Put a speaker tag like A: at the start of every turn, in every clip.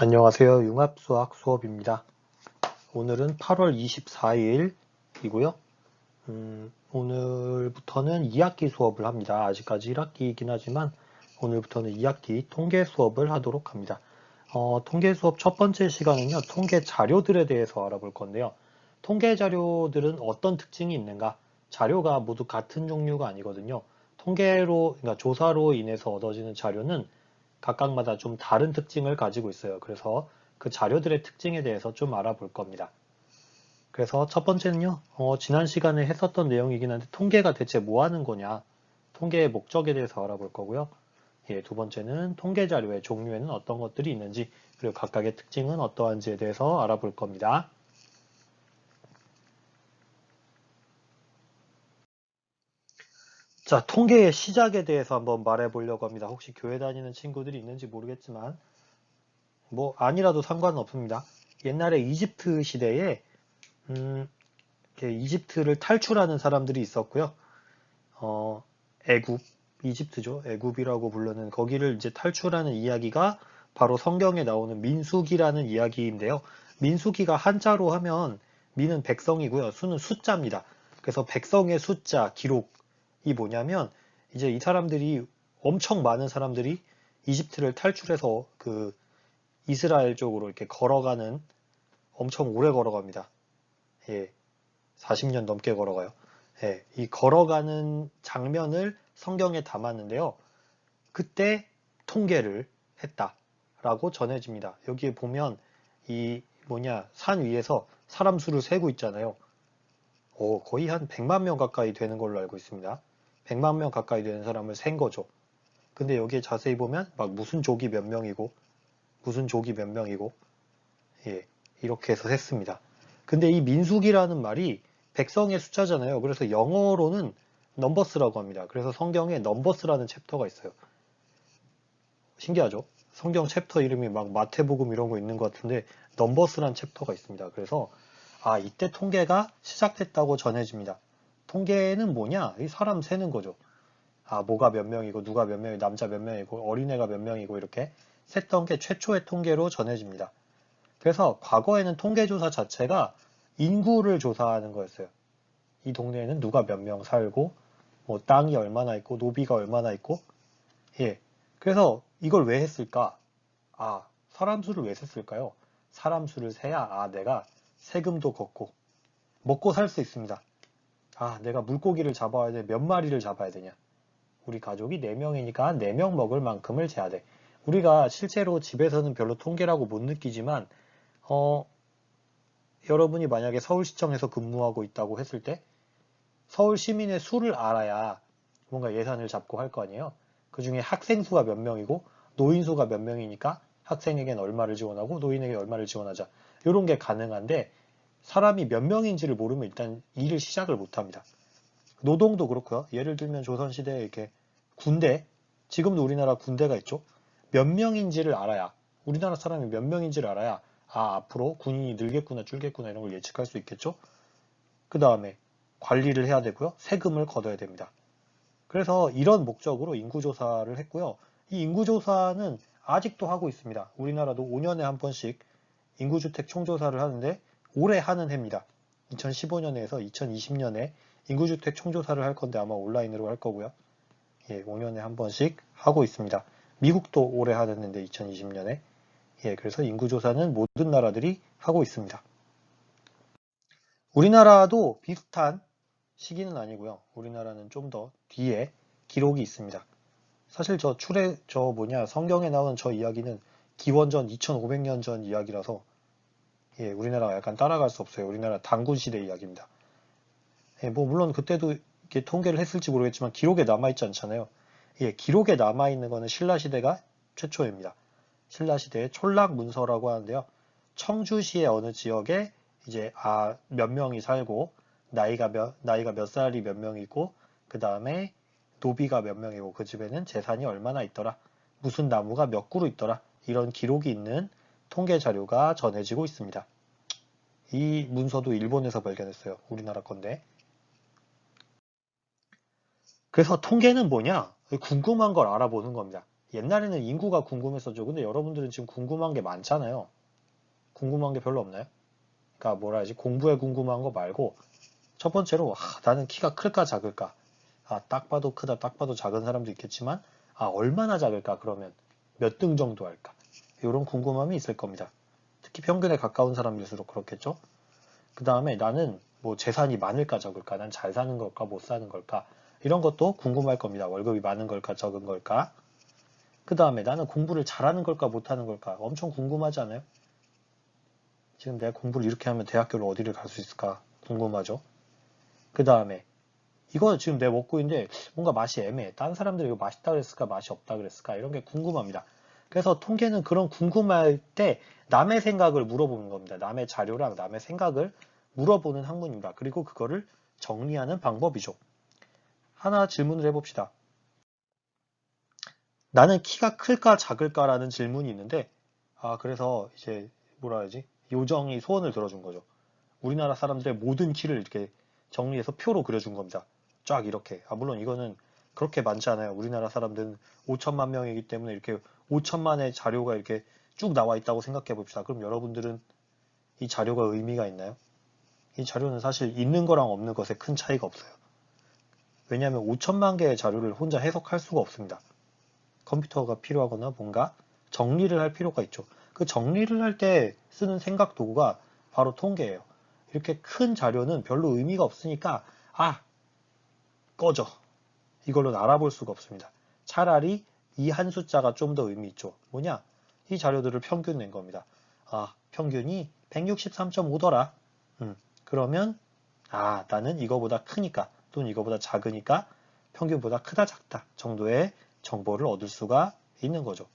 A: 안녕하세요. 융합수학 수업입니다. 오늘은 8월 24일이고요. 오늘부터는 2학기 수업을 합니다. 아직까지 1학기이긴 하지만 오늘부터는 2학기 통계 수업을 하도록 합니다. 통계 수업 첫 번째 시간은요, 통계 자료들에 대해서 알아볼 건데요. 통계 자료들은 어떤 특징이 있는가? 자료가 모두 같은 종류가 아니거든요. 그러니까 조사로 인해서 얻어지는 자료는 각각마다 좀 다른 특징을 가지고 있어요. 그래서 그 자료들의 특징에 대해서 좀 알아볼 겁니다. 그래서 첫 번째는요, 지난 시간에 했었던 내용이긴 한데 통계가 대체 뭐 하는 거냐, 통계의 목적에 대해서 알아볼 거고요. 두 번째는 통계 자료의 종류에는 어떤 것들이 있는지, 그리고 각각의 특징은 어떠한지에 대해서 알아볼 겁니다. 자, 통계의 시작에 대해서 한번 말해 보려고 합니다. 혹시 교회 다니는 친구들이 있는지 모르겠지만 뭐 아니라도 상관은 없습니다. 옛날에 이집트 시대에 이집트를 탈출하는 사람들이 있었고요. 애굽, 이집트죠. 애굽이라고 부르는 거기를 이제 탈출하는 이야기가 바로 성경에 나오는 민수기라는 이야기인데요. 민수기가 한자로 하면 민은 백성이고요. 수는 숫자입니다. 그래서 백성의 숫자, 기록이 뭐냐면 이제 이 사람들이 엄청 많은 사람들이 이집트를 탈출해서 그 이스라엘 쪽으로 이렇게 걸어가는 엄청 오래 걸어갑니다. 예, 40년 넘게 걸어가요. 예, 이 걸어가는 장면을 성경에 담았는데요. 그때 통계를 했다라고 전해집니다. 여기에 보면 산 위에서 사람 수를 세고 있잖아요. 거의 한 100만 명 가까이 되는 걸로 알고 있습니다. 100만 명 가까이 되는 사람을 센 거죠. 근데 여기에 자세히 보면 막 무슨 족이 몇 명이고 무슨 족이 몇 명이고 예, 이렇게 해서 셌습니다. 근데 이 민수기라는 말이 백성의 숫자잖아요. 그래서 영어로는 넘버스라고 합니다. 그래서 성경에 넘버스라는 챕터가 있어요. 신기하죠? 성경 챕터 이름이 막 마태복음 이런 거 있는 것 같은데 넘버스라는 챕터가 있습니다. 그래서 이때 통계가 시작됐다고 전해집니다. 통계는 뭐냐? 이 사람 세는 거죠. 뭐가 몇 명이고 누가 몇 명이고 남자 몇 명이고 어린애가 몇 명이고 이렇게 셌던 게 최초의 통계로 전해집니다. 그래서 과거에는 통계조사 자체가 인구를 조사하는 거였어요. 이 동네에는 누가 몇 명 살고, 뭐 땅이 얼마나 있고, 노비가 얼마나 있고, 예. 그래서 이걸 왜 했을까? 사람 수를 왜 셌을까요? 사람 수를 세야, 내가 세금도 걷고, 먹고 살 수 있습니다. 내가 물고기를 잡아야 돼. 몇 마리를 잡아야 되냐? 우리 가족이 4명이니까 4명 먹을 만큼을 재야 돼. 우리가 실제로 집에서는 별로 통계라고 못 느끼지만, 여러분이 만약에 서울시청에서 근무하고 있다고 했을 때 서울 시민의 수를 알아야 뭔가 예산을 잡고 할 거 아니에요. 그 중에 학생 수가 몇 명이고 노인 수가 몇 명이니까 학생에겐 얼마를 지원하고 노인에게 얼마를 지원하자. 이런 게 가능한데 사람이 몇 명인지를 모르면 일단 일을 시작을 못 합니다. 노동도 그렇고요. 예를 들면 조선시대에 이렇게 군대, 지금도 우리나라 군대가 있죠. 몇 명인지를 알아야, 우리나라 사람이 몇 명인지를 알아야 앞으로 군인이 늘겠구나 줄겠구나 이런 걸 예측할 수 있겠죠. 그 다음에 관리를 해야 되고요. 세금을 걷어야 됩니다. 그래서 이런 목적으로 인구조사를 했고요. 이 인구조사는 아직도 하고 있습니다. 우리나라도 5년에 한 번씩 인구주택 총조사를 하는데 올해 하는 해입니다. 2015년에서 2020년에 인구주택 총조사를 할 건데 아마 온라인으로 할 거고요. 5년에 한 번씩 하고 있습니다. 미국도 올해 하는데 2020년에 그래서 인구조사는 모든 나라들이 하고 있습니다. 우리나라도 비슷한 시기는 아니고요. 우리나라는 좀 더 뒤에 기록이 있습니다. 사실 성경에 나오는 저 이야기는 기원전 2500년 전 이야기라서 우리나라가 약간 따라갈 수 없어요. 우리나라 단군시대 이야기입니다. 물론 그때도 이렇게 통계를 했을지 모르겠지만 기록에 남아있지 않잖아요. 기록에 남아있는 거는 신라시대가 최초입니다. 신라시대의 촌락문서라고 하는데요. 청주시의 어느 지역에 이제 몇 명이 살고 나이가 몇 살이 몇 명이고 그 다음에 노비가 몇 명이고 그 집에는 재산이 얼마나 있더라. 무슨 나무가 몇 그루 있더라. 이런 기록이 있는 통계 자료가 전해지고 있습니다. 이 문서도 일본에서 발견했어요. 우리나라 건데. 그래서 통계는 뭐냐? 궁금한 걸 알아보는 겁니다. 옛날에는 인구가 궁금했었죠. 근데 여러분들은 지금 궁금한 게 많잖아요. 궁금한 게 별로 없나요? 그러니까 뭐라 하지? 공부에 궁금한 거 말고 첫 번째로 나는 키가 클까 작을까? 딱 봐도 크다, 딱 봐도 작은 사람도 있겠지만 얼마나 작을까? 그러면 몇 등 정도 할까? 이런 궁금함이 있을 겁니다. 특히 평균에 가까운 사람일수록 그렇겠죠? 그 다음에 나는 뭐 재산이 많을까 적을까? 난 잘 사는 걸까? 못 사는 걸까? 이런 것도 궁금할 겁니다. 월급이 많은 걸까? 적은 걸까? 그 다음에 나는 공부를 잘하는 걸까? 못하는 걸까? 엄청 궁금하지 않아요? 지금 내가 공부를 이렇게 하면 대학교를 어디를 갈 수 있을까? 궁금하죠? 그 다음에 이거 지금 내가 먹고 있는데 뭔가 맛이 애매해. 다른 사람들이 이거 맛있다 그랬을까? 맛이 없다 그랬을까? 이런 게 궁금합니다. 그래서 통계는 그런 궁금할 때 남의 생각을 물어보는 겁니다. 남의 자료랑 남의 생각을 물어보는 학문입니다. 그리고 그거를 정리하는 방법이죠. 하나 질문을 해봅시다. 나는 키가 클까 작을까라는 질문이 있는데 그래서 이제 뭐라 해야지? 요정이 소원을 들어준 거죠. 우리나라 사람들의 모든 키를 이렇게 정리해서 표로 그려준 겁니다. 쫙 이렇게. 물론 이거는 그렇게 많지 않아요. 우리나라 사람들은 5천만 명이기 때문에 이렇게 5천만의 자료가 이렇게 쭉 나와 있다고 생각해 봅시다. 그럼 여러분들은 이 자료가 의미가 있나요? 이 자료는 사실 있는 거랑 없는 것에 큰 차이가 없어요. 왜냐하면 5천만 개의 자료를 혼자 해석할 수가 없습니다. 컴퓨터가 필요하거나 뭔가 정리를 할 필요가 있죠. 그 정리를 할 때 쓰는 생각 도구가 바로 통계예요. 이렇게 큰 자료는 별로 의미가 없으니까 꺼져. 이걸로는 알아볼 수가 없습니다. 차라리 이 한 숫자가 좀 더 의미 있죠. 뭐냐? 이 자료들을 평균 낸 겁니다. 평균이 163.5더라. 그러면 나는 이거보다 크니까 또는 이거보다 작으니까 평균보다 크다 작다 정도의 정보를 얻을 수가 있는 거죠.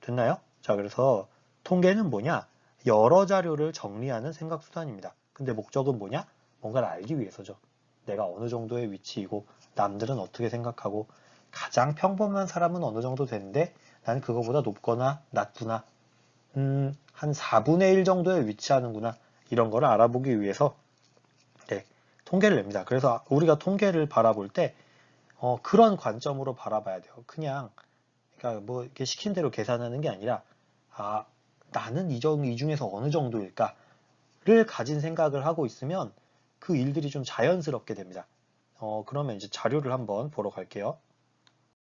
A: 됐나요? 자, 그래서 통계는 뭐냐? 여러 자료를 정리하는 생각수단입니다. 근데 목적은 뭐냐? 뭔가를 알기 위해서죠. 내가 어느 정도의 위치이고 남들은 어떻게 생각하고 가장 평범한 사람은 어느 정도 되는데 난 그거보다 높거나 낮구나. 한 4분의 1 정도에 위치하는구나. 이런 거를 알아보기 위해서 네, 통계를 냅니다. 그래서 우리가 통계를 바라볼 때 그런 관점으로 바라봐야 돼요. 그냥 그러니까 뭐 이렇게 시킨 대로 계산하는 게 아니라 아, 나는 이 중에서 어느 정도일까를 가진 생각을 하고 있으면 그 일들이 좀 자연스럽게 됩니다. 그러면 이제 자료를 한번 보러 갈게요.